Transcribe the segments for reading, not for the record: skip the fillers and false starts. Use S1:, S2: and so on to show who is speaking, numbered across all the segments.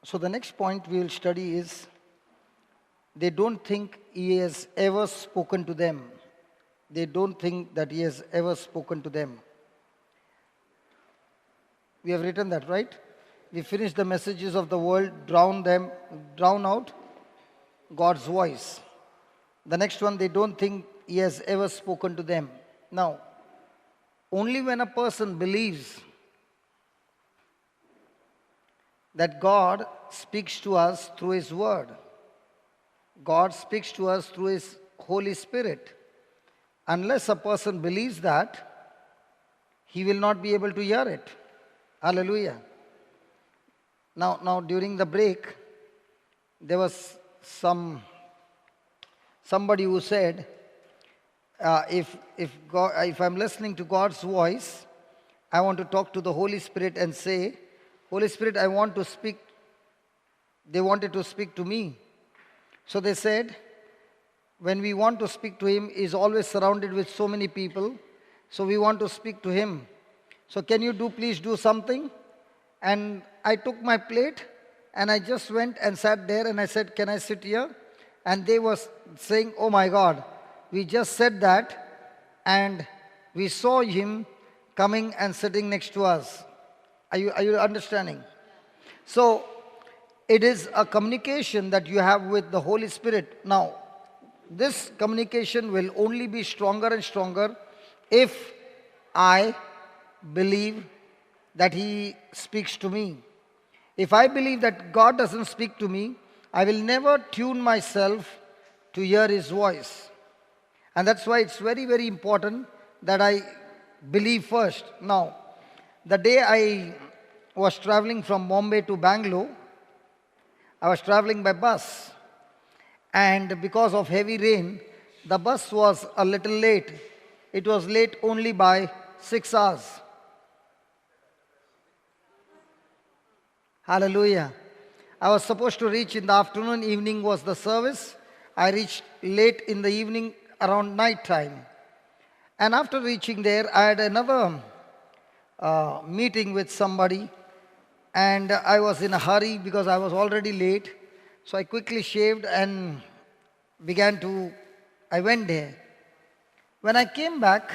S1: So the next point we will study is they don't think he has ever spoken to them. They don't think that he has ever spoken to them. We have written that, right? We finish the messages of the world, drown out God's voice. The next one, they don't think he has ever spoken to them. Now, only when a person believes that God speaks to us through his word, God speaks to us through his Holy Spirit. Unless a person believes that, he will not be able to hear it. Hallelujah. Now during the break, there was somebody who said, if I'm listening to God's voice, I want to talk to the Holy Spirit and say, Holy Spirit, I want to speak. They wanted to speak to me. So they said, when we want to speak to him, he's always surrounded with so many people. So we want to speak to him. So can you please do something? And I took my plate and I just went and sat there and I said, can I sit here? And they were saying, oh my God, we just said that and we saw him coming and sitting next to us. Are you understanding? So it is a communication that you have with the Holy Spirit. Now, this communication will only be stronger and stronger if I believe that he speaks to me. If I believe that God doesn't speak to me, I will never tune myself to hear his voice. And that's why it's very, very important that I believe first. Now, the day I was traveling from Bombay to Bangalore, I was traveling by bus. And because of heavy rain, the bus was a little late. It was late only by 6 hours. Hallelujah. I was supposed to reach in the afternoon, evening was the service. I reached late in the evening around night time. And after reaching there, I had another meeting with somebody. And I was in a hurry because I was already late. So I quickly shaved and I went there. When I came back,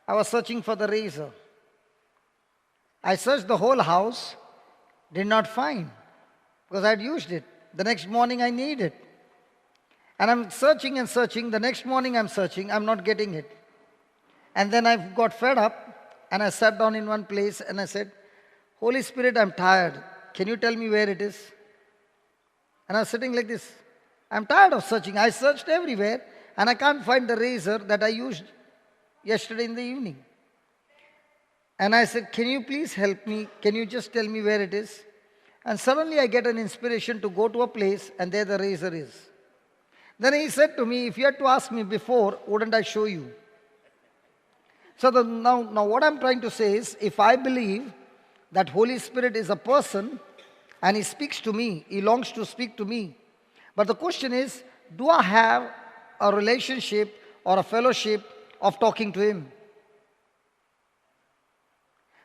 S1: I was searching for the razor. I searched the whole house, did not find, because I had used it. The next morning I need it. And I'm searching and searching. The next morning I'm searching, I'm not getting it. And then I got fed up and I sat down in one place and I said, Holy Spirit, I'm tired. Can you tell me where it is? And I was sitting like this. I'm tired of searching. I searched everywhere and I can't find the razor that I used yesterday in the evening. And I said, can you please help me? Can you just tell me where it is? And suddenly I get an inspiration to go to a place and there the razor is. Then he said to me, if you had to ask me before, wouldn't I show you? So now what I'm trying to say is, if I believe that Holy Spirit is a person and he speaks to me, he longs to speak to me. But the question is, do I have a relationship or a fellowship of talking to him?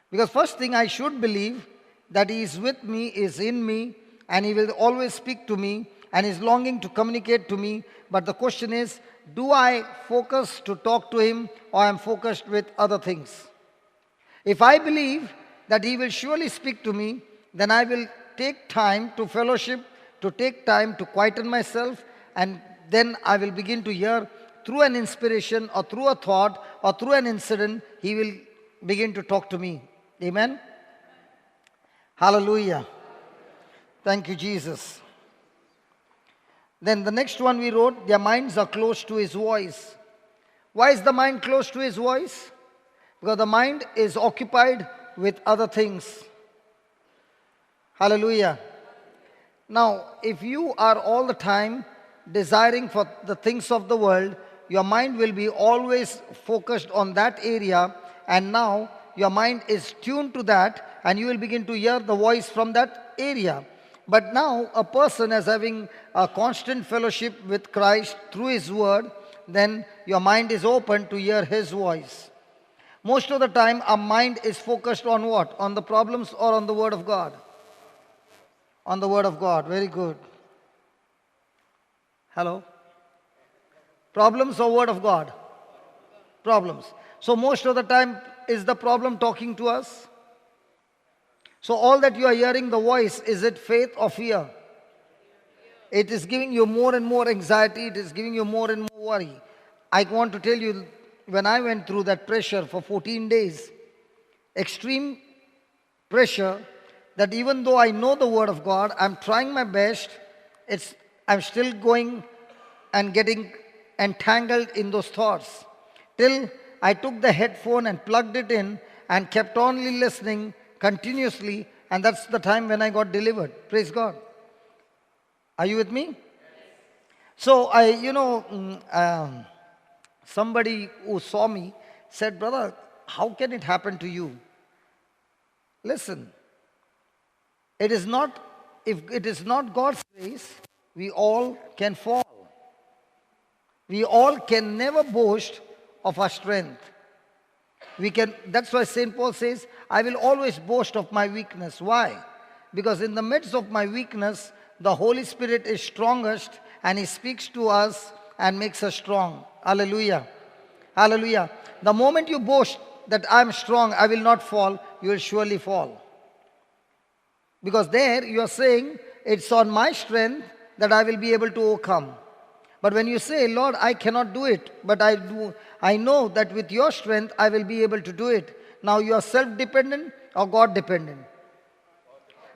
S1: Because first thing I should believe that he is with me, is in me, and he will always speak to me and is longing to communicate to me. But the question is, do I focus to talk to him or am focused with other things? If I believe that he will surely speak to me, then I will take time to fellowship, to take time to quieten myself, and then I will begin to hear through an inspiration or through a thought or through an incident, he will begin to talk to me. Amen? Hallelujah. Thank you, Jesus. Then the next one we wrote, their minds are close to his voice. Why is the mind close to his voice? Because the mind is occupied with other things. Hallelujah. Now, if you are all the time desiring for the things of the world, your mind will be always focused on that area, and now your mind is tuned to that and you will begin to hear the voice from that area. But now a person is having a constant fellowship with Christ through his word, then your mind is open to hear his voice. Most of the time our mind is focused on what? On the problems or on the word of God? On the Word of God. Very good. Hello? Problems or Word of God? Problems. So most of the time, is the problem talking to us? So all that you are hearing, the voice, is it faith or fear? It is giving you more and more anxiety. It is giving you more and more worry. I want to tell you, when I went through that pressure for 14 days, extreme pressure, that even though I know the Word of God, I'm trying my best, I'm still going and getting entangled in those thoughts. Till I took the headphone and plugged it in and kept only listening continuously, and that's the time when I got delivered. Praise God. Are you with me? So somebody who saw me said, "Brother, how can it happen to you?" Listen, if it is not God's grace, we all can fall. We all can never boast of our strength. That's why St. Paul says, I will always boast of my weakness. Why? Because in the midst of my weakness, the Holy Spirit is strongest and He speaks to us and makes us strong. Hallelujah. Hallelujah. The moment you boast that I'm strong, I will not fall, you will surely fall. Because there you are saying, it's on my strength that I will be able to overcome. But when you say, Lord, I cannot do it, but I know that with your strength, I will be able to do it. Now you are self-dependent or God-dependent?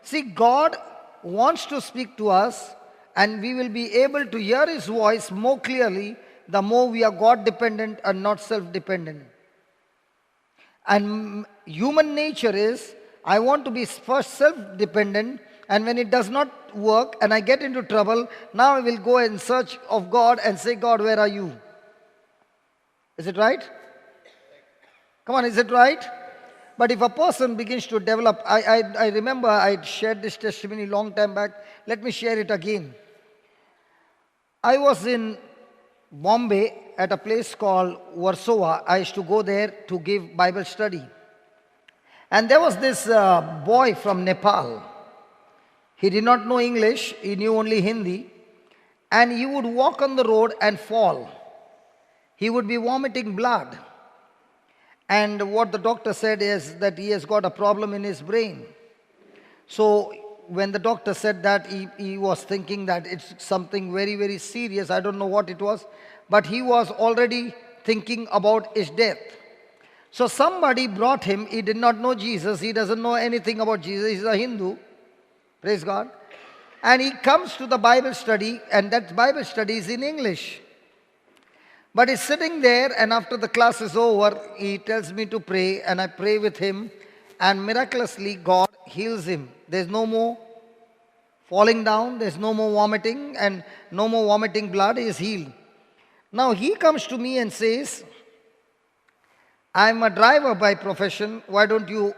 S1: See, God wants to speak to us, and we will be able to hear His voice more clearly the more we are God-dependent and not self-dependent. And human nature is, I want to be first self-dependent, and when it does not work and I get into trouble, now I will go in search of God and say, God, where are you? Is it right? Come on, is it right? But if a person begins to develop, I remember I shared this testimony long time back. Let me share it again. I was in Bombay at a place called Warsaw. I used to go there to give Bible study. And there was this boy from Nepal. He did not know English, he knew only Hindi. And he would walk on the road and fall. He would be vomiting blood. And what the doctor said is that he has got a problem in his brain. So when the doctor said that, he was thinking that it's something very, very serious. I don't know what it was. But he was already thinking about his death. So somebody brought him. He did not know Jesus. He doesn't know anything about Jesus. He's a Hindu. Praise God. And he comes to the Bible study, and that Bible study is in English. But he's sitting there, and after the class is over, he tells me to pray, and I pray with him, and miraculously God heals him. There's no more falling down, there's no more vomiting, and no more vomiting blood. He is healed. Now he comes to me and says, I'm a driver by profession. Why don't you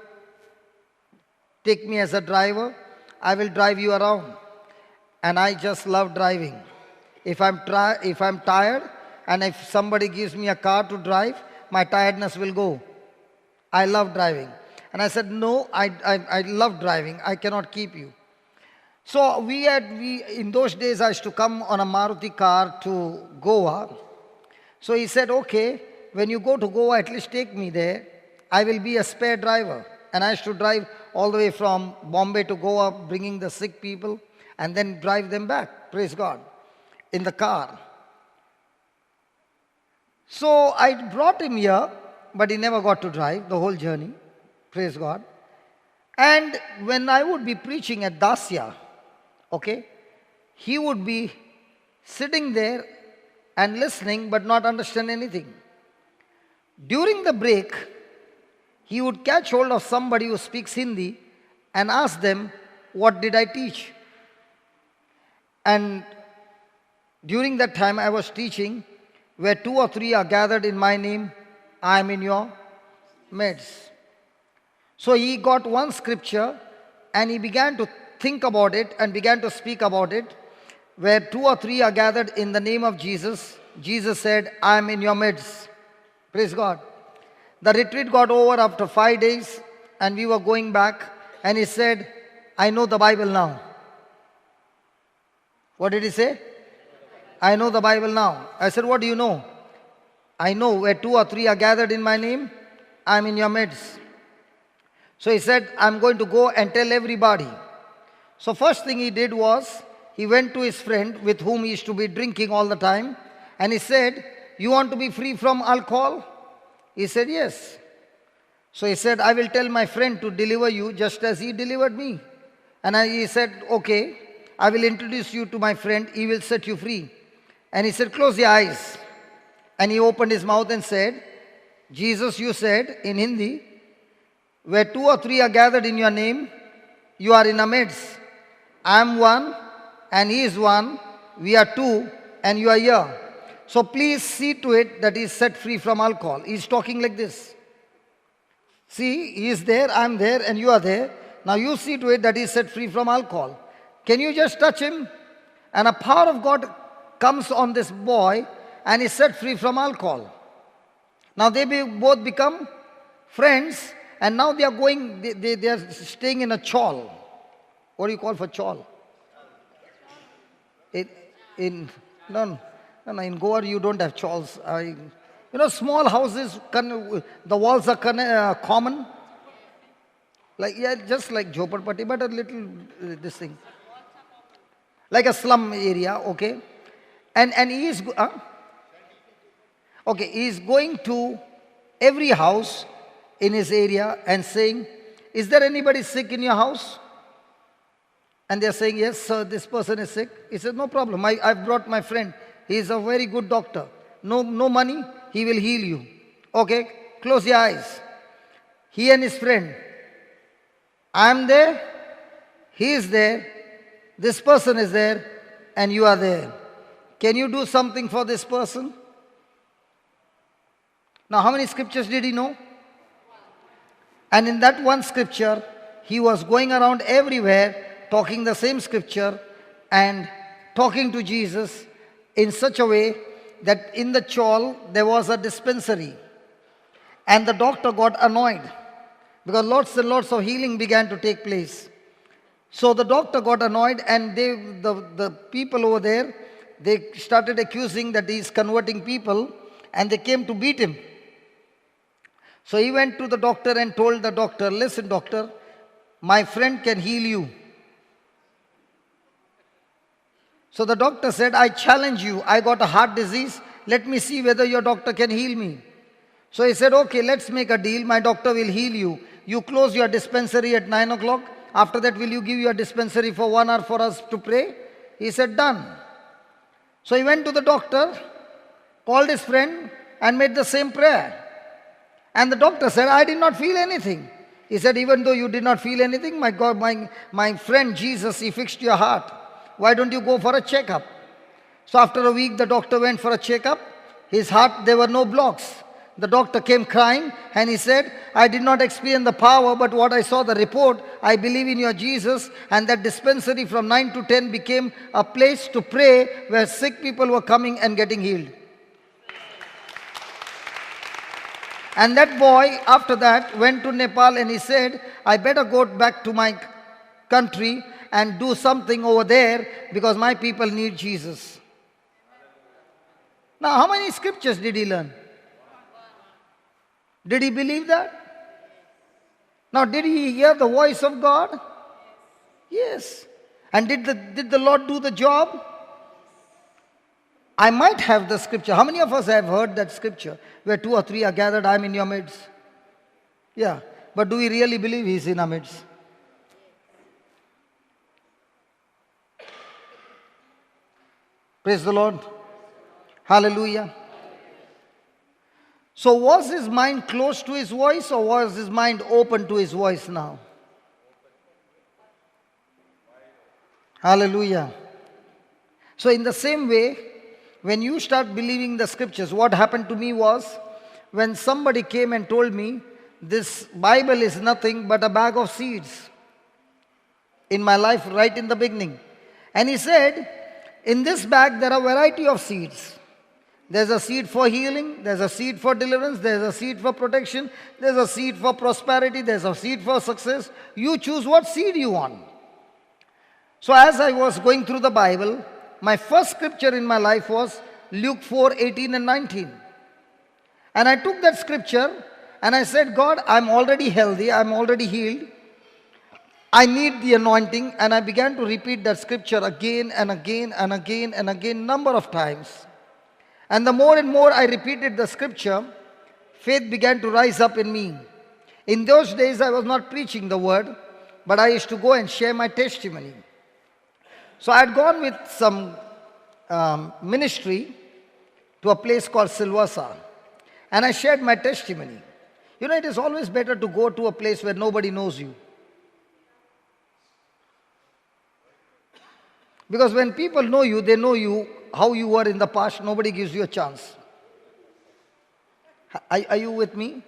S1: take me as a driver? I will drive you around. And I just love driving. If I'm tired, and if somebody gives me a car to drive, my tiredness will go. I love driving. And I said, no, I love driving. I cannot keep you. So in those days, I used to come on a Maruti car to Goa. So he said, okay, when you go to Goa, at least take me there. I will be a spare driver. And I used to drive all the way from Bombay to Goa, bringing the sick people, and then drive them back, praise God, in the car. So I brought him here, but he never got to drive the whole journey, praise God. And when I would be preaching at Dasya, okay, he would be sitting there and listening, but not understand anything. During the break, he would catch hold of somebody who speaks Hindi and ask them, what did I teach? And during that time I was teaching, where 2 or 3 are gathered in my name, I am in your midst. So he got one scripture and he began to think about it and began to speak about it. Where 2 or 3 are gathered in the name of Jesus, Jesus said, I am in your midst. Praise God. The retreat got over after 5 days and we were going back, and he said, I know the Bible now. What did he say? I know the Bible now. I said, what do you know? I know where 2 or 3 are gathered in my name, I'm in your midst. So he said, I'm going to go and tell everybody. So first thing he did was, he went to his friend with whom he used to be drinking all the time, and he said, you want to be free from alcohol? He said, yes. So he said, I will tell my friend to deliver you just as he delivered me. And he said, okay, I will introduce you to my friend, he will set you free. And he said, close your eyes. And he opened his mouth and said, Jesus, you said in Hindi, where 2 or 3 are gathered in your name, you are in our midst. I am one and he is one, we are 2 and you are here. So please see to it that he is set free from alcohol. He is talking like this. See, he is there, I am there and you are there. Now you see to it that he is set free from alcohol. Can you just touch him? And a power of God comes on this boy and is set free from alcohol. Now they both become friends, and now they are going, they are staying in a chawl. What do you call for chawl? In Goa you don't have chawls. Small houses, the walls are common. Just like Jhopadpatti, but a little this thing. Like a slum area, okay? And he is, he is going to every house in his area and saying, is there anybody sick in your house? And they are saying, yes, sir, this person is sick. He said, no problem, I've brought my friend. He is a very good doctor. No money, he will heal you. Okay, close your eyes. He and his friend. I am there, he is there, this person is there, and you are there. Can you do something for this person? Now, how many scriptures did he know? And in that one scripture, he was going around everywhere talking the same scripture and talking to Jesus in such a way that in the chawl there was a dispensary. And the doctor got annoyed because lots and lots of healing began to take place. So the doctor got annoyed, and the people over there, they started accusing that he is converting people, and they came to beat him. So he went to the doctor and told the doctor, listen doctor, my friend can heal you. So the doctor said, I challenge you, I got a heart disease, let me see whether your doctor can heal me. So he said, okay, let's make a deal, my doctor will heal you. You close your dispensary at 9 o'clock, after that will you give your dispensary for 1 hour for us to pray? He said, done. So he went to the doctor, called his friend and made the same prayer. And the doctor said, I did not feel anything. He said, even though you did not feel anything, my God, my friend Jesus, he fixed your heart. Why don't you go for a checkup? So after a week, the doctor went for a checkup. His heart, there were no blocks. The doctor came crying and he said, I did not experience the power, but what I saw the report, I believe in your Jesus. And that dispensary from 9 to 10 became a place to pray where sick people were coming and getting healed. And that boy, after that, went to Nepal and he said, I better go back to my country and do something over there because my people need Jesus. Now, how many scriptures did he learn? Did he believe that? Now, did he hear the voice of God? Yes. And did the Lord do the job? I might have the scripture. How many of us have heard that scripture? Where 2 or 3 are gathered, I am in your midst. Yeah. But do we really believe he is in our midst? Praise the Lord. Hallelujah. So was his mind closed to his voice, or was his mind open to his voice now? Hallelujah. So in the same way, when you start believing the scriptures, what happened to me was, when somebody came and told me, this Bible is nothing but a bag of seeds in my life right in the beginning. And he said, in this bag there are a variety of seeds. There's a seed for healing, there's a seed for deliverance, there's a seed for protection, there's a seed for prosperity, there's a seed for success. You choose what seed you want. So as I was going through the Bible, my first scripture in my life was Luke 4:18 and 19. And I took that scripture and I said, God, I'm already healthy, I'm already healed. I need the anointing. And I began to repeat that scripture again and again and again and again, number of times. And the more and more I repeated the scripture, faith began to rise up in me. In those days, I was not preaching the word, but I used to go and share my testimony. So I had gone with some ministry to a place called Silvassa, and I shared my testimony. You know, it is always better to go to a place where nobody knows you. Because when people know you, they know you, how you were in the past, nobody gives you a chance. Are you with me?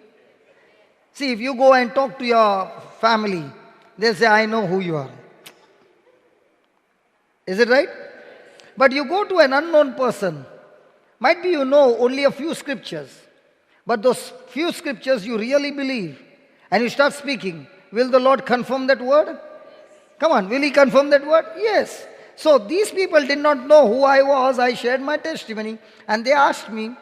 S1: See, if you go and talk to your family, they'll say, I know who you are. Is it right? But you go to an unknown person, might be you know only a few scriptures, but those few scriptures you really believe, and you start speaking, will the Lord confirm that word? Come on, will He confirm that word? Yes. So these people did not know who I was. I shared my testimony, and they asked me,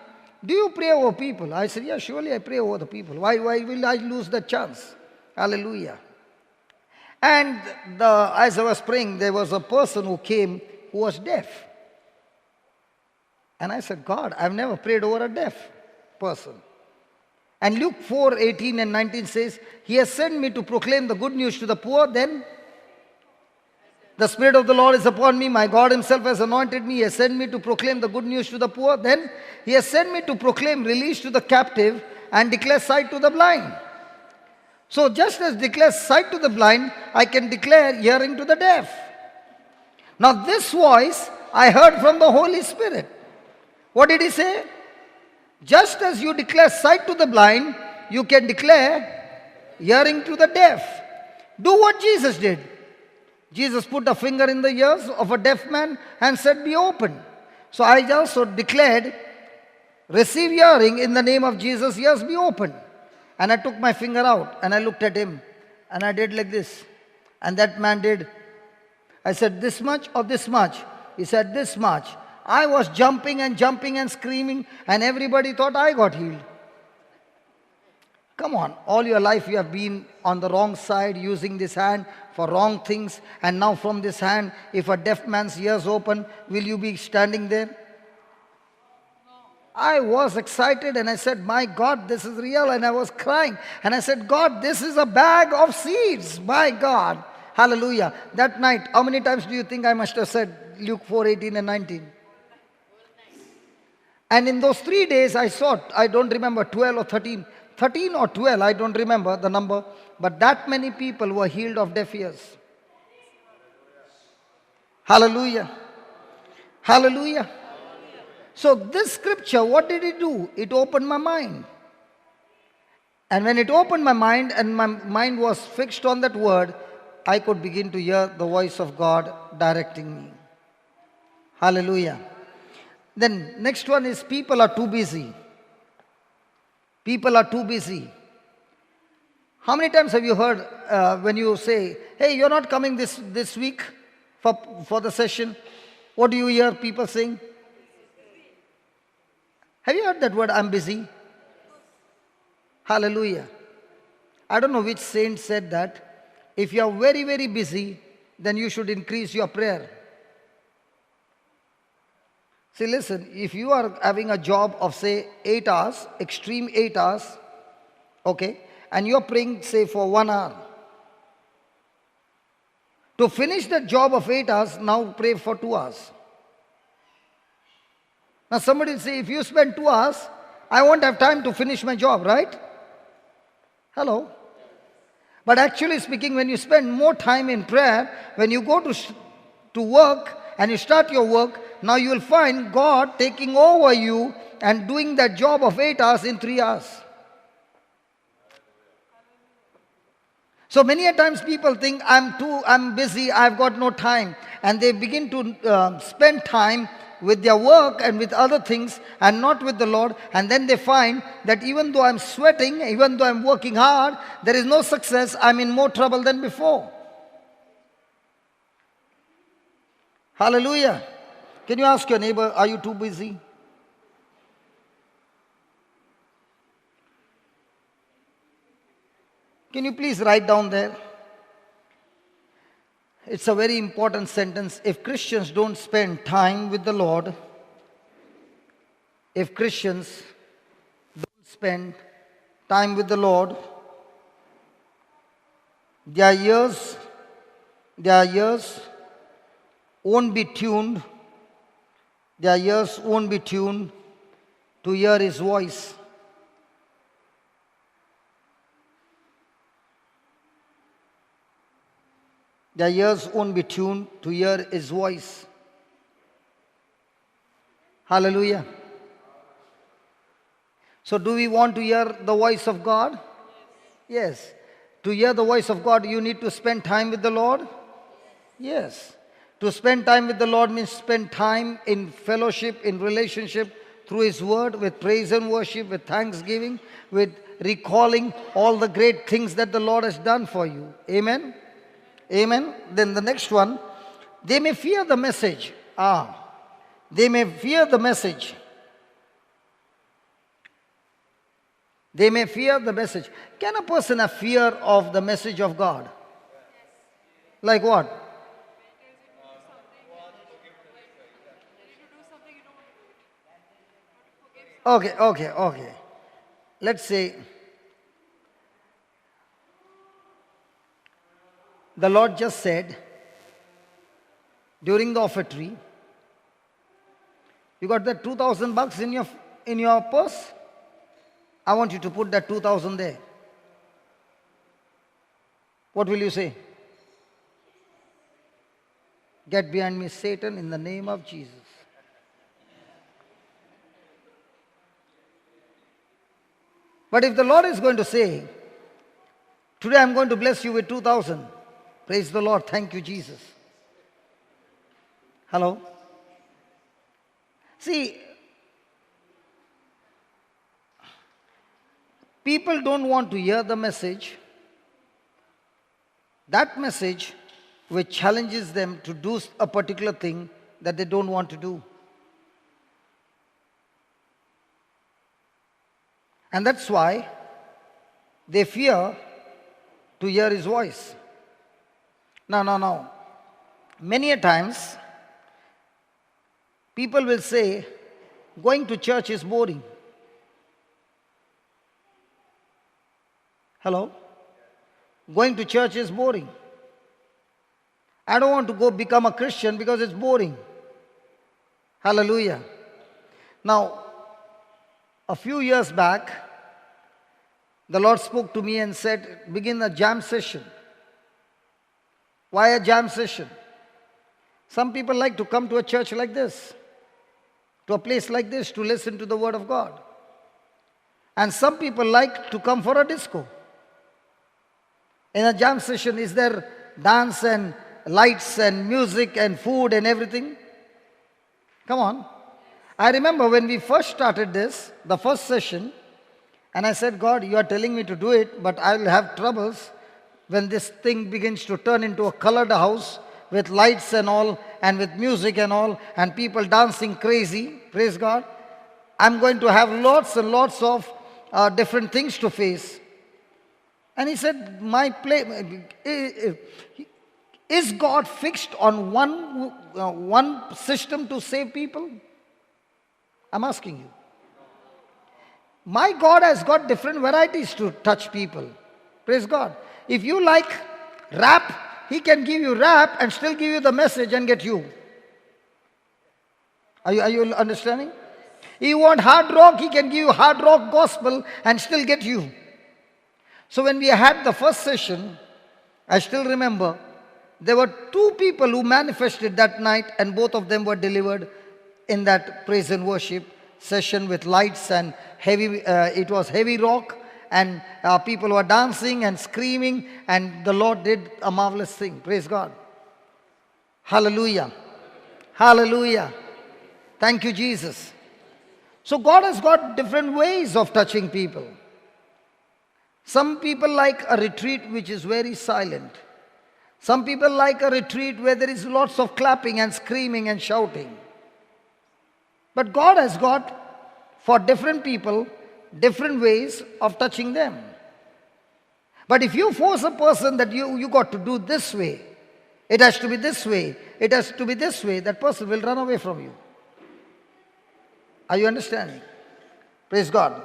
S1: do you pray over people? I said, yeah, surely I pray over the people. Why will I lose that chance? Hallelujah. And as I was praying, there was a person who came who was deaf. And I said, God, I've never prayed over a deaf person. And Luke 4:18 and 19 says, He has sent me to proclaim the good news to the poor. Then the Spirit of the Lord is upon me. My God Himself has anointed me. He has sent me to proclaim the good news to the poor. Then He has sent me to proclaim release to the captive and declare sight to the blind. So just as declare sight to the blind, I can declare hearing to the deaf. Now this voice I heard from the Holy Spirit. What did He say? Just as you declare sight to the blind, you can declare hearing to the deaf. Do what Jesus did. Jesus put a finger in the ears of a deaf man and said, be open. So I also declared, receive hearing in the name of Jesus, ears be open. And I took my finger out and I looked at him and I did like this. And that man did. I said, this much or this much? He said, this much. I was jumping and screaming, and everybody thought I got healed. Come on, all your life you have been on the wrong side, using this hand for wrong things, and now from this hand, if a deaf man's ears open, will you be standing there? I was excited and I said, my God, this is real, and I was crying. And I said, God, this is a bag of seeds, my God. Hallelujah. That night, how many times do you think I must have said Luke 4:18 and 19? And in those 3 days I saw, I don't remember, 12 or 13 or 12, I don't remember the number, but that many people were healed of deaf ears. Hallelujah. Hallelujah. So this scripture, what did it do? It opened my mind. And when it opened my mind and my mind was fixed on that word, I could begin to hear the voice of God directing me. Hallelujah. Then next one is people are too busy. People are too busy. How many times have you heard when you say, hey, you're not coming this week for the session? What do you hear people saying? Have you heard that word, I'm busy? Hallelujah. I don't know which saint said that. If you are very, very busy, then you should increase your prayer. See, listen, if you are having a job of, say, 8 hours, extreme 8 hours, okay, and you're praying, say, for 1 hour. To finish that job of 8 hours, now pray for 2 hours. Now somebody will say, if you spend 2 hours, I won't have time to finish my job, right? Hello? But actually speaking, when you spend more time in prayer, when you go to work and you start your work, now you will find God taking over you and doing that job of 8 hours in 3 hours. So many a times people think, I'm busy, I've got no time. And they begin to spend time with their work and with other things and not with the Lord. And then they find that even though I'm sweating, even though I'm working hard, there is no success. I'm in more trouble than before. Hallelujah. Can you ask your neighbor, are you too busy? Can you please write down there? It's a very important sentence. If Christians don't spend time with the Lord, if Christians don't spend time with the Lord, their ears won't be tuned, their ears won't be tuned to hear His voice. Their ears won't be tuned to hear His voice. Hallelujah. So do we want to hear the voice of God? Yes. To hear the voice of God, you need to spend time with the Lord? Yes. To spend time with the Lord means spend time in fellowship, in relationship, through His Word, with praise and worship, with thanksgiving, with recalling all the great things that the Lord has done for you. Amen? Amen. Then the next one, they may fear the message. They may fear the message. They may fear the message. Can a person have fear of the message of God? Like what? Okay. Let's say the Lord just said during the offertory, you got that 2,000 bucks in your purse? I want you to put that 2,000 there. What will you say? Get behind me, Satan, in the name of Jesus. But if the Lord is going to say, today I'm going to bless you with 2,000, praise the Lord, thank you, Jesus. Hello? See, people don't want to hear the message, that message which challenges them to do a particular thing that they don't want to do. And that's why they fear to hear His voice. Now. Many a times, people will say, going to church is boring. Hello? Going to church is boring. I don't want to go become a Christian because it's boring. Hallelujah. Now, a few years back, the Lord spoke to me and said, begin a jam session. Why a jam session? Some people like to come to a church like this, to a place like this, to listen to the Word of God. And some people like to come for a disco. In a jam session, is there dance and lights and music and food and everything? Come on. I remember when we first started this, the first session, and I said, God, you are telling me to do it, but I will have troubles when this thing begins to turn into a colored house with lights and all, and with music and all, and people dancing crazy. Praise God. I'm going to have lots and lots of different things to face. And he said, is God fixed on one system to save people? I'm asking you. My God has got different varieties to touch people. Praise God. If you like rap, He can give you rap and still give you the message and get you. Are you understanding? If you want hard rock, He can give you hard rock gospel and still get you. So when we had the first session, I still remember, there were 2 people who manifested that night, and both of them were delivered in that praise and worship session with lights and heavy, it was heavy rock, and people were dancing and screaming, and the Lord did a marvelous thing. Praise God. Hallelujah. Hallelujah. Thank you, Jesus. So God has got different ways of touching people. Some people like a retreat which is very silent. Some people like a retreat where there is lots of clapping and screaming and shouting. But God has got, for different people, different ways of touching them. But if you force a person that you got to do this way, it has to be this way, it has to be this way, that person will run away from you. Are you understanding? Praise God.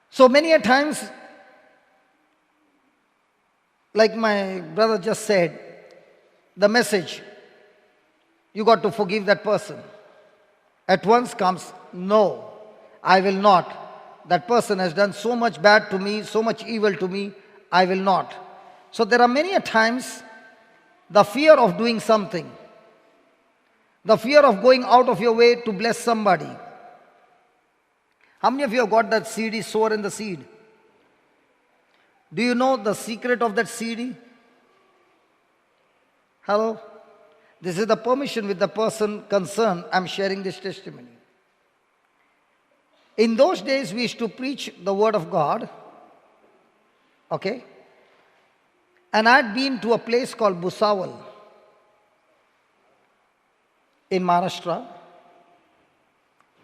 S1: So many a times, like my brother just said, the message, you got to forgive that person. At once comes, no, I will not. That person has done so much bad to me, so much evil to me, I will not. So there are many a times the fear of doing something, the fear of going out of your way to bless somebody. How many of you have got that CD, sower in the seed? Do you know the secret of that CD? Hello? This is the permission with the person concerned. I'm sharing this testimony. In those days, we used to preach the word of God. Okay? And I'd been to a place called Bhusawal in Maharashtra.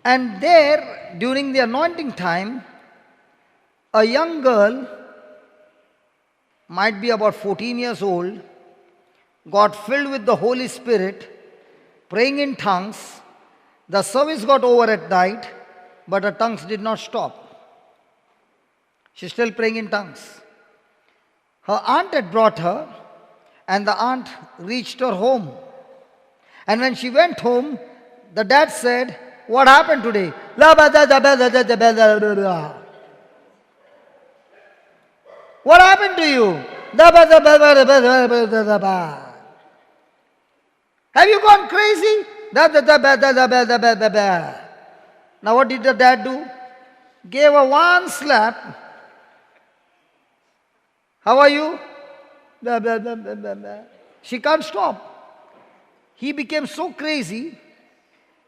S1: And there, during the anointing time, a young girl, might be about 14 years old, got filled with the Holy Spirit, praying in tongues. The service got over at night, but her tongues did not stop. She's still praying in tongues. Her aunt had brought her, and the aunt reached her home. And when she went home, the dad said, "What happened today?" What happened to you? Have you gone crazy? Now what did the dad do? Gave her one slap. How are you? She can't stop. He became so crazy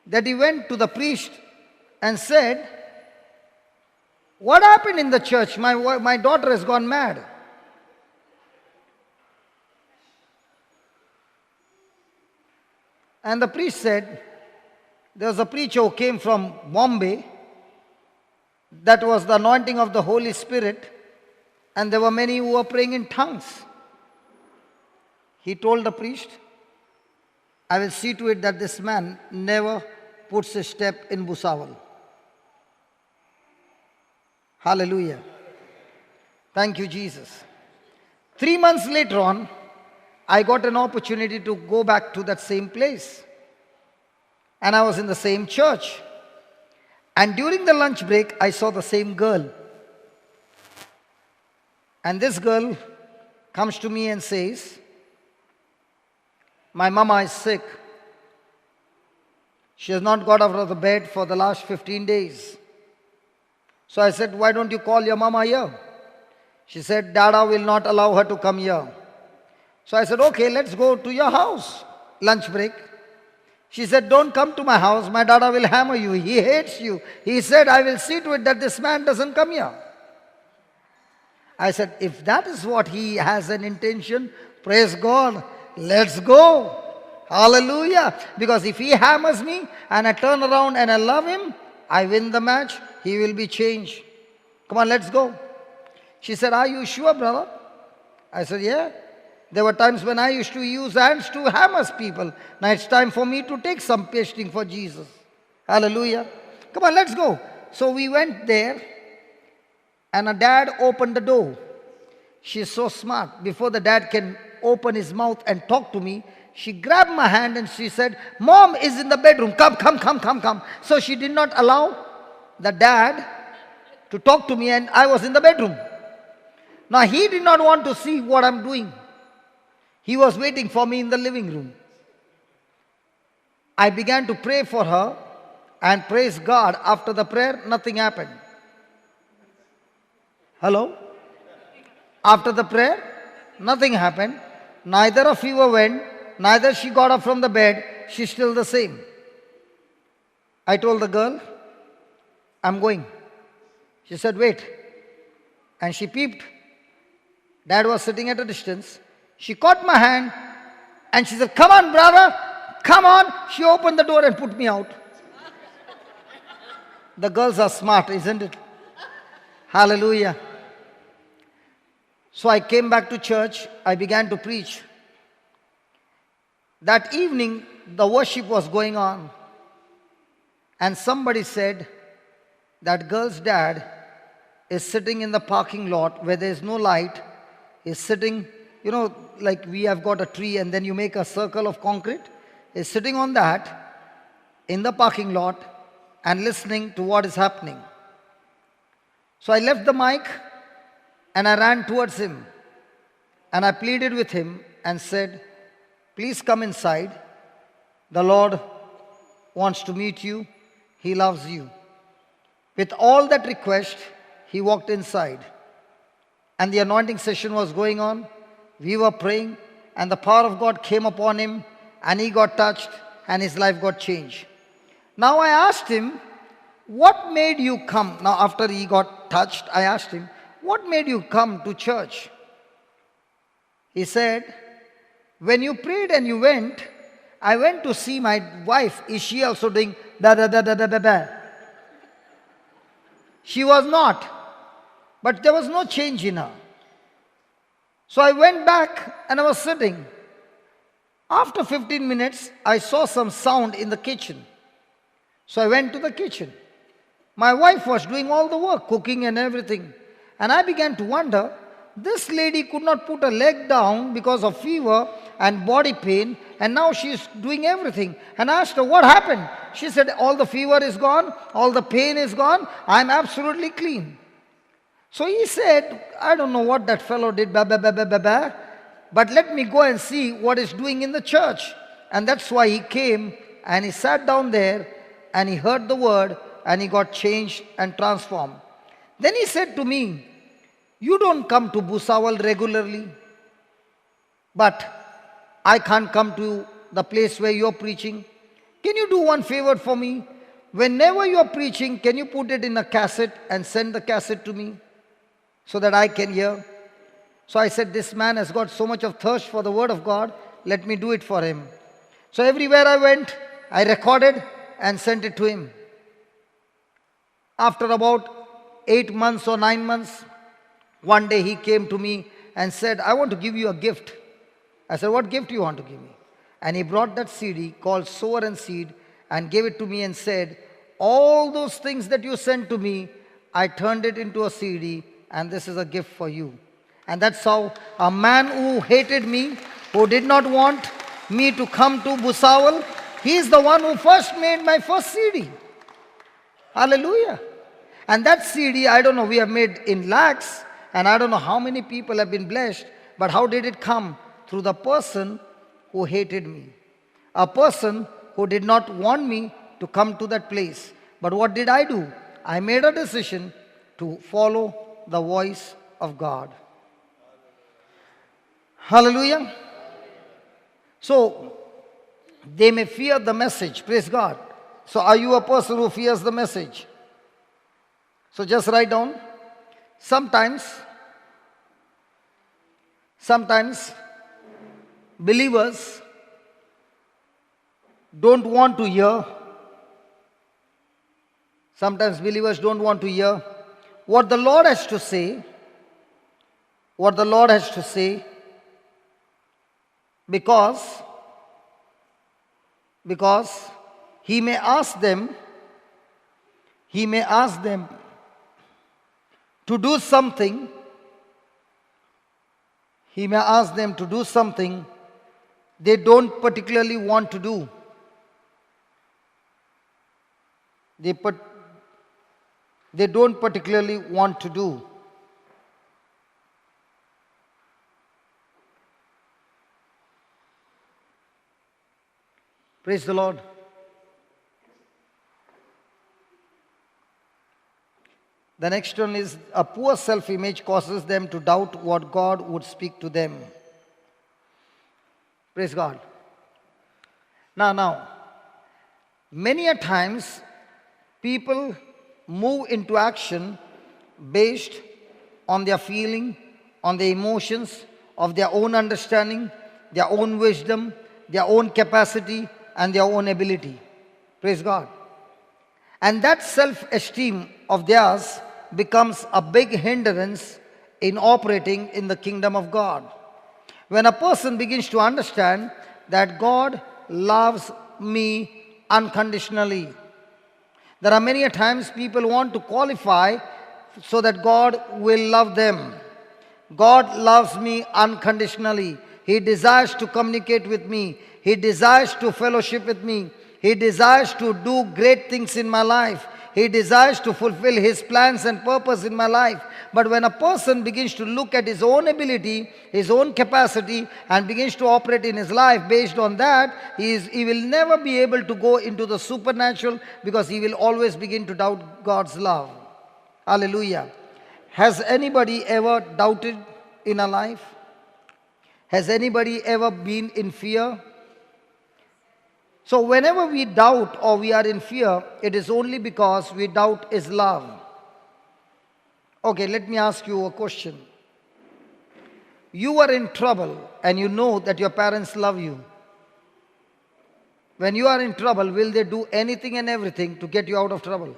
S1: that he went to the priest and said, "What happened in the church? My daughter has gone mad." And the priest said, there was a preacher who came from Bombay. That was the anointing of the Holy Spirit. And there were many who were praying in tongues. He told the priest, "I will see to it that this man never puts a step in Bhusawal." Hallelujah. Thank you, Jesus. 3 months later on, I got an opportunity to go back to that same place. And I was in the same church. And during the lunch break, I saw the same girl. And this girl comes to me and says, "My mama is sick. She has not got out of the bed for the last 15 days. So I said, "Why don't you call your mama here?" She said, "Dada will not allow her to come here." So I said, "Okay, let's go to your house." Lunch break. She said, "Don't come to my house. My dada will hammer you. He hates you." He said, "I will see to it that this man doesn't come here." I said, "If that is what he has an intention, praise God, let's go." Hallelujah. Because if he hammers me and I turn around and I love him, I win the match, he will be changed. Come on, let's go. She said, "Are you sure, brother?" I said, "Yeah. There were times when I used to use hands to hammer people. Now it's time for me to take some pasting for Jesus." Hallelujah. Come on, let's go. So we went there, and a dad opened the door. She's so smart. Before the dad can open his mouth and talk to me, she grabbed my hand and she said, "Mom is in the bedroom. Come. So she did not allow the dad to talk to me, and I was in the bedroom. Now he did not want to see what I'm doing. He was waiting for me in the living room. I began to pray for her, and praise God, after the prayer, nothing happened. Hello? After the prayer, nothing happened. Neither a fever went, neither she got up from the bed. She's still the same. I told the girl, "I'm going." She said, "Wait." And she peeped. Dad was sitting at a distance. She caught my hand and she said, "Come on, brother, come on." She opened the door and put me out. The girls are smart, isn't it? Hallelujah. So I came back to church. I began to preach. That evening, the worship was going on. And somebody said, that girl's dad is sitting in the parking lot where there is no light. He's sitting, like we have got a tree and then you make a circle of concrete. He's sitting on that in the parking lot and listening to what is happening. So I left the mic and I ran towards him and I pleaded with him and said, please come inside. The Lord wants to meet you. He loves you. With all that request, he walked inside. And the anointing session was going on. We were praying and the power of God came upon him and he got touched and his life got changed. Now I asked him, what made you come? Now after he got touched, I asked him, what made you come to church? He said, when you prayed and you went, I went to see my wife. Is she also doing da da da da da da da? She was not. But there was no change in her. So I went back and I was sitting. After 15 minutes, I saw some sound in the kitchen. So I went to the kitchen. My wife was doing all the work, cooking and everything. And I began to wonder, this lady could not put her leg down because of fever and body pain, and now she is doing everything. And I asked her, what happened? She said, all the fever is gone, all the pain is gone, I am absolutely clean. So he said, I don't know what that fellow did, but let me go and see what he's doing in the church. And that's why he came and he sat down there and he heard the word and he got changed and transformed. Then he said to me, you don't come to Bhusawal regularly, but I can't come to the place where you're preaching. Can you do one favor for me? Whenever you're preaching, can you put it in a cassette and send the cassette to me so that I can hear? So I said, this man has got so much of thirst for the word of God, let me do it for him. So everywhere I went, I recorded and sent it to him. After about 8 months or 9 months, one day he came to me and said, I want to give you a gift. I said, what gift do you want to give me? And he brought that CD called Sower and Seed and gave it to me and said, all those things that you sent to me, I turned it into a CD and this is a gift for you. And that's how a man who hated me, who did not want me to come to Bhusawal, he's the one who first made my first CD. Hallelujah. And that CD, I don't know, we have made in lakhs, and I don't know how many people have been blessed, but how did it come? Through the person who hated me. A person who did not want me to come to that place. But what did I do? I made a decision to follow the voice of God. Hallelujah. So, they may fear the message. Praise God. So, are you a person who fears the message? So, just write down. Sometimes believers don't want to hear. Sometimes believers don't want to hear what the Lord has to say. What the Lord has to say. Because He may ask them to do something. He may ask them to do something they don't particularly want to do. They don't particularly want to do. Praise the Lord. The next one is, a poor self-image causes them to doubt what God would speak to them. Praise God. Now, many a times people move into action based on their feeling, on their emotions, of their own understanding, their own wisdom, their own capacity, and their own ability. Praise God. And that self-esteem of theirs becomes a big hindrance in operating in the kingdom of God. When a person begins to understand that God loves me unconditionally, there are many a times people want to qualify so that God will love them. God loves me unconditionally. He desires to communicate with me. He desires to fellowship with me. He desires to do great things in my life. He desires to fulfill His plans and purpose in my life. But when a person begins to look at his own ability, his own capacity, and begins to operate in his life based on that, he will never be able to go into the supernatural, because he will always begin to doubt God's love. Hallelujah. Has anybody ever doubted in a life? Has anybody ever been in fear? So whenever we doubt or we are in fear, it is only because we doubt His love. Okay, let me ask you a question. You are in trouble and you know that your parents love you. When you are in trouble, will they do anything and everything to get you out of trouble?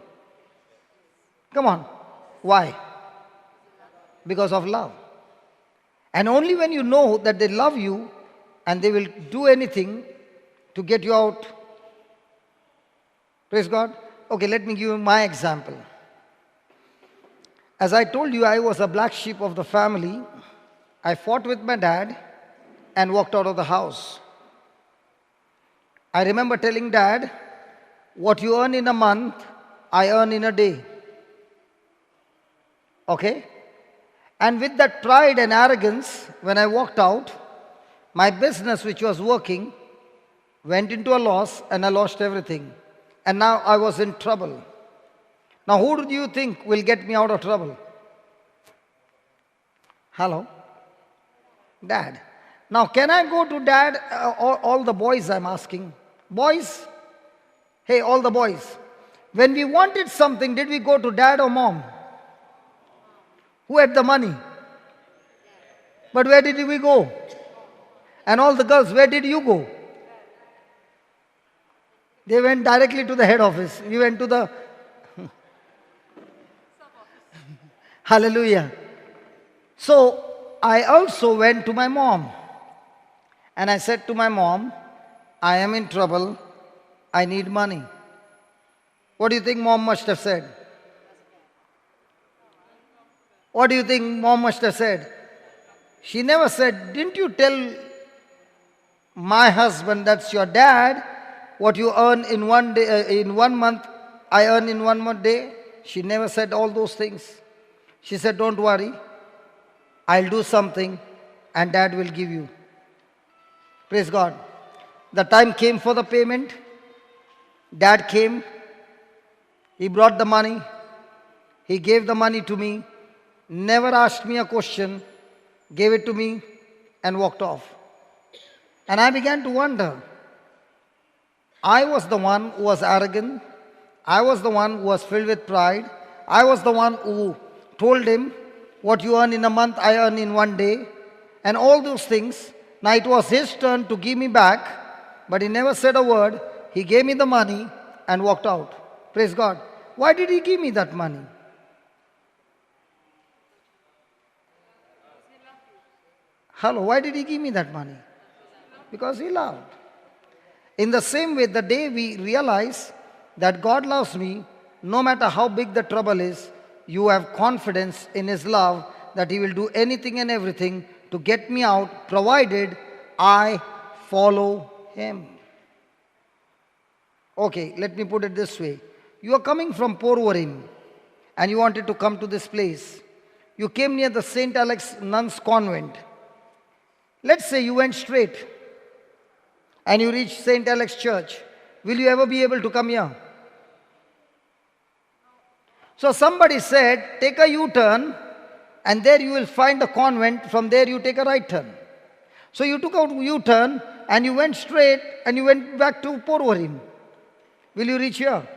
S1: Come on. Why? Because of love. And only when you know that they love you and they will do anything to get you out. Praise God. Okay, let me give you my example. As I told you, I was a black sheep of the family. I fought with my dad and walked out of the house. I remember telling Dad, what you earn in a month, I earn in a day. Okay? And with that pride and arrogance, when I walked out, my business which was working went into a loss and I lost everything. And now I was in trouble. Now who do you think will get me out of trouble? Hello? Dad. Now can I go to Dad, all the boys I'm asking? Boys? Hey, all the boys. When we wanted something, did we go to Dad or Mom? Who had the money? But where did we go? And all the girls, where did you go? They went directly to the head office. We went to the... Hallelujah. So, I also went to my mom. And I said to my mom, I am in trouble. I need money. What do you think Mom must have said? What do you think Mom must have said? She never said, didn't you tell my husband, that's your dad, what you earn in one day, in 1 month, I earn in 1 month day? She never said all those things. She said, don't worry, I'll do something and Dad will give you. Praise God. The time came for the payment. Dad came. He brought the money. He gave the money to me. Never asked me a question. Gave it to me and walked off. And I began to wonder. I was the one who was arrogant. I was the one who was filled with pride. I was the one who told him, what you earn in a month, I earn in 1 day. And all those things. Now it was his turn to give me back, but he never said a word. He gave me the money and walked out. Praise God. Why did he give me that money? Hello, why did he give me that money? Because he loved. In the same way, the day we realize that God loves me, no matter how big the trouble is, you have confidence in His love that He will do anything and everything to get me out, provided I follow Him. Okay, let me put it this way. You are coming from Porvorim and you wanted to come to this place. You came near the St. Alex Nuns Convent. Let's say you went straight and you reached St. Alex Church. Will you ever be able to come here? So somebody said, take a U-turn and there you will find the convent. From there you take a right turn. So you took a U-turn and you went straight and you went back to Porvorim. Will you reach here?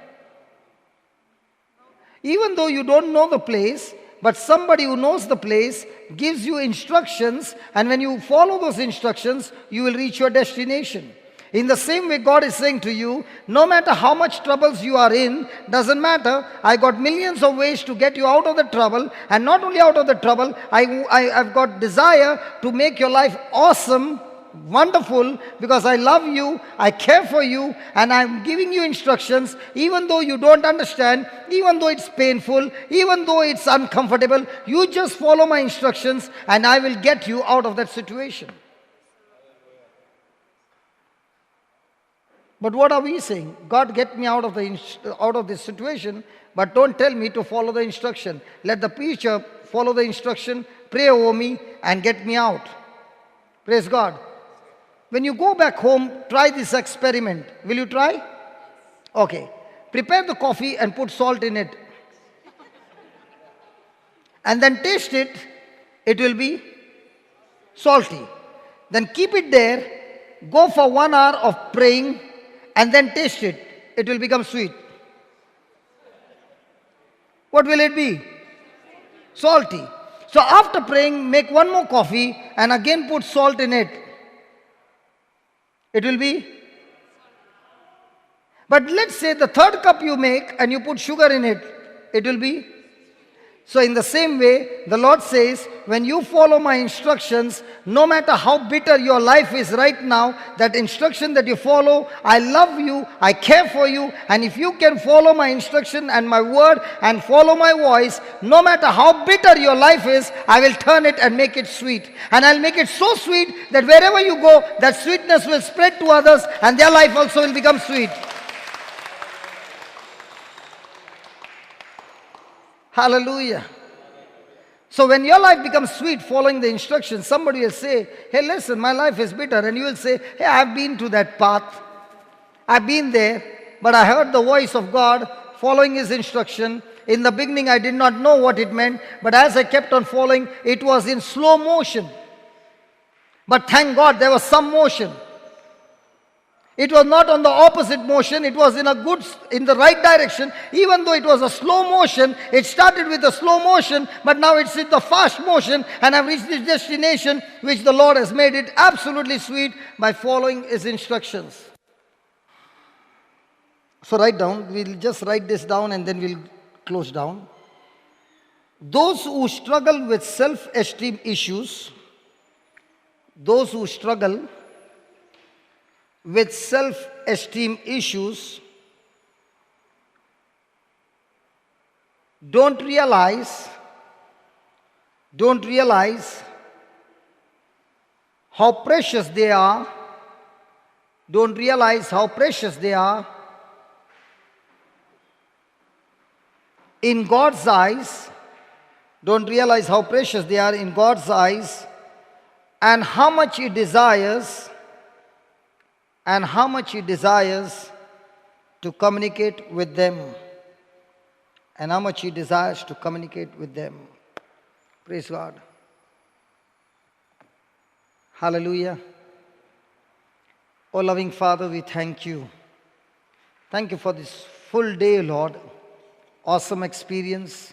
S1: Even though you don't know the place, but somebody who knows the place gives you instructions, and when you follow those instructions, you will reach your destination. In the same way, God is saying to you, no matter how much troubles you are in, doesn't matter. I got millions of ways to get you out of the trouble. And not only out of the trouble, I've got desire to make your life awesome, wonderful, because I love you, I care for you, and I'm giving you instructions, even though you don't understand, even though it's painful, even though it's uncomfortable. You just follow my instructions and I will get you out of that situation. But what are we saying? God, get me out of this situation, but don't tell me to follow the instruction. Let the preacher follow the instruction, pray over me, and get me out. Praise God. When you go back home, try this experiment. Will you try? Okay. Prepare the coffee and put salt in it. And then taste it. It will be salty. Then keep it there. Go for 1 hour of praying. And then taste it. It will become sweet. What will it be? Salty. So after praying, make 1 more coffee and again put salt in it. It will be. But let's say the 3rd cup you make and you put sugar in it. It will be. So in the same way, the Lord says, when you follow my instructions, no matter how bitter your life is right now, that instruction that you follow, I love you, I care for you, and if you can follow my instruction and my word and follow my voice, no matter how bitter your life is, I will turn it and make it sweet. And I'll make it so sweet that wherever you go, that sweetness will spread to others and their life also will become sweet. Hallelujah. So when your life becomes sweet following the instructions, somebody will say, hey, listen, my life is bitter. And you will say, hey, I've been to that path. I've been there, but I heard the voice of God following His instruction. In the beginning, I did not know what it meant, but as I kept on following, it was in slow motion. But thank God there was some motion. It was not on the opposite motion, it was in the right direction. Even though it was a slow motion, it started with a slow motion, but now it's in the fast motion, and I've reached this destination which the Lord has made it absolutely sweet by following His instructions. So write down, we'll just write this down and then we'll close down. Those who struggle with self-esteem issues, those who struggle with self-esteem issues don't realize how precious they are, don't realize how precious they are in God's eyes, don't realize how precious they are in God's eyes, and how much He desires to communicate with them. And how much He desires to communicate with them. Praise God. Hallelujah. Oh loving Father, we thank You. Thank You for this full day, Lord. Awesome experience.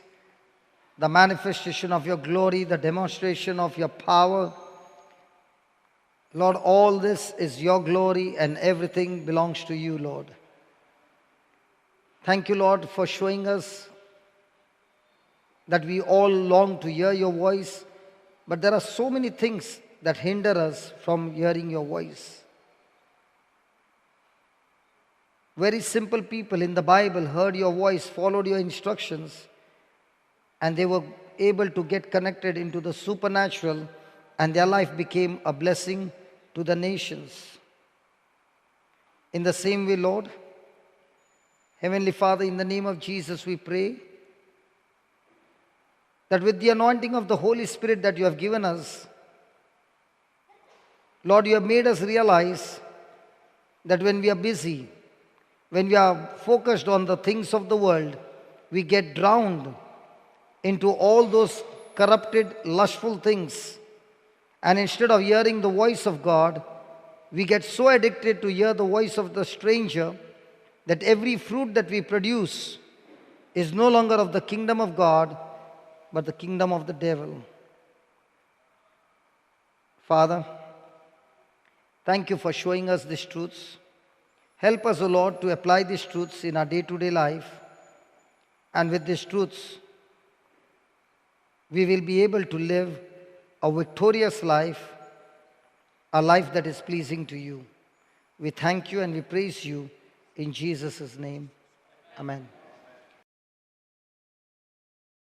S1: The manifestation of Your glory, the demonstration of Your power. Lord, all this is Your glory and everything belongs to You, Lord. Thank You, Lord, for showing us that we all long to hear Your voice, but there are so many things that hinder us from hearing Your voice. Very simple people in the Bible heard Your voice, followed Your instructions, and they were able to get connected into the supernatural, and their life became a blessing to the nations. In the same way, Lord, Heavenly Father, in the name of Jesus, we pray that with the anointing of the Holy Spirit that You have given us, Lord, You have made us realize that when we are busy, when we are focused on the things of the world, we get drowned into all those corrupted, lustful things. And instead of hearing the voice of God, we get so addicted to hear the voice of the stranger that every fruit that we produce is no longer of the kingdom of God, but the kingdom of the devil. Father, Thank you for showing us these truths. Help us, O Lord, to apply these truths in our day-to-day life. And with these truths, we will be able to live a victorious life, a life that is pleasing to you. We thank you and we praise you in Jesus' name. Amen.